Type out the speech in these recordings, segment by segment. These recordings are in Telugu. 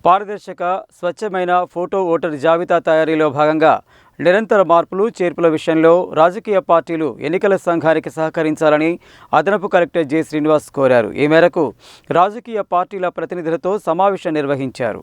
పారదర్శక, స్వచ్ఛమైన ఫోటో ఓటర్ జాబితా తయారీలో భాగంగా నిరంతర మార్పులు, చేర్పుల విషయంలో రాజకీయ పార్టీలు ఎన్నికల సంఘానికి సహకరించాలని అదనపు కలెక్టర్ జె. శ్రీనివాస్ కోరారు. ఈ మేరకు రాజకీయ పార్టీల ప్రతినిధులతో సమావేశం నిర్వహించారు.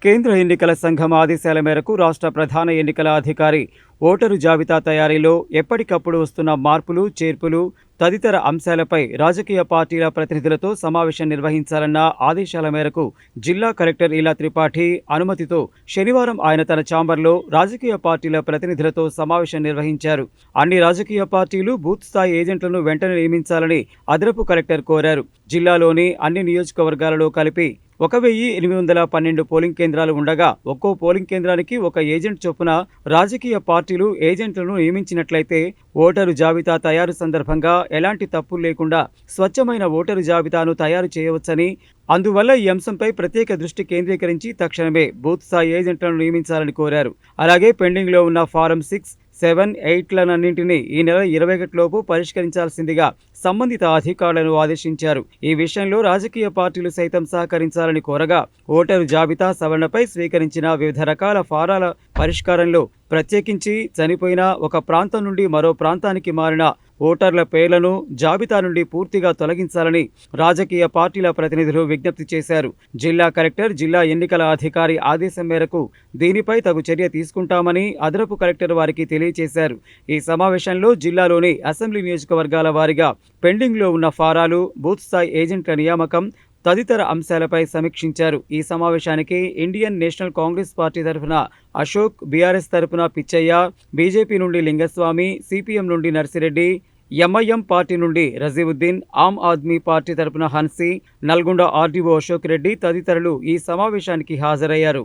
కేంద్ర ఎన్నికల సంఘం ఆదేశాల మేరకు రాష్ట్ర ప్రధాన ఎన్నికల అధికారి ఓటరు జాబితా తయారీలో ఎప్పటికప్పుడు వస్తున్న మార్పులు, చేర్పులు తదితర అంశాలపై రాజకీయ పార్టీల ప్రతినిధులతో సమావేశం నిర్వహించాలన్న ఆదేశాల మేరకు జిల్లా కలెక్టర్ ఇలా త్రిపాఠి అనుమతితో శనివారం ఆయన తన ఛాంబర్లో రాజకీయ పార్టీల ప్రతినిధులతో సమావేశం నిర్వహించారు. అన్ని రాజకీయ పార్టీలు బూత్ స్థాయి ఏజెంట్లను వెంటనే నియమించాలని అదనపు కలెక్టర్ కోరారు. జిల్లాలోని అన్ని నియోజకవర్గాలలో కలిపి 1812 పోలింగ్ కేంద్రాలు ఉండగా ఒక్కో పోలింగ్ కేంద్రానికి ఒక ఏజెంట్ చొప్పున రాజకీయ పార్టీలు ఏజెంట్లను నియమించినట్లయితే ఓటరు జాబితా తయారు సందర్భంగా ఎలాంటి తప్పులు లేకుండా స్వచ్ఛమైన ఓటరు జాబితాను తయారు చేయవచ్చని, అందువల్ల ఈ అంశంపై ప్రత్యేక దృష్టి కేంద్రీకరించి తక్షణమే బూత్ స్థాయి ఏజెంట్లను నియమించాలని కోరారు. అలాగే పెండింగ్లో ఉన్న ఫారం 6, 7, 8లన్నింటినీ ఈ నెల 21 లోపు పరిష్కరించాల్సిందిగా సంబంధిత అధికారులను ఆదేశించారు. ఈ విషయంలో రాజకీయ పార్టీలు సైతం సహకరించాలని కోరగా ఓటరు జాబితా సవరణపై స్వీకరించిన వివిధ రకాల ఫారాల పరిష్కారంలో ప్రత్యేకించి చనిపోయిన ఒక ప్రాంతం నుండి మరో ప్రాంతానికి మారిన ఓటర్ల పేర్లను జాబితా నుండి పూర్తిగా తొలగించాలని రాజకీయ పార్టీల ప్రతినిధులు విజ్ఞప్తి చేశారు. జిల్లా కలెక్టర్, జిల్లా ఎన్నికల అధికారి ఆదేశం మేరకు దీనిపై తగు చర్య తీసుకుంటామని అదనపు కలెక్టర్ వారికి తెలియజేశారు. ఈ సమావేశంలో జిల్లాలోని అసెంబ్లీ నియోజకవర్గాల వారీగా పెండింగ్లో ఉన్న ఫారాలు, బూత్ స్థాయి ఏజెంట్ల నియామకం తదితర అంశాలపై సమీక్షించారు. ఈ సమావేశానికి ఇండియన్ నేషనల్ కాంగ్రెస్ పార్టీ తరఫున అశోక్, బీఆర్ఎస్ తరఫున పిచ్చయ్య, బీజేపీ నుండి లింగస్వామి, సిపిఎం నుండి నర్సిరెడ్డి, ఎంఐఎం పార్టీ నుండి రజీవుద్దీన్, ఆమ్ ఆద్మీ పార్టీ తరఫున హన్సీ, నల్గొండ ఆర్డీఓ అశోక్ రెడ్డి తదితరులు ఈ సమావేశానికి హాజరయ్యారు.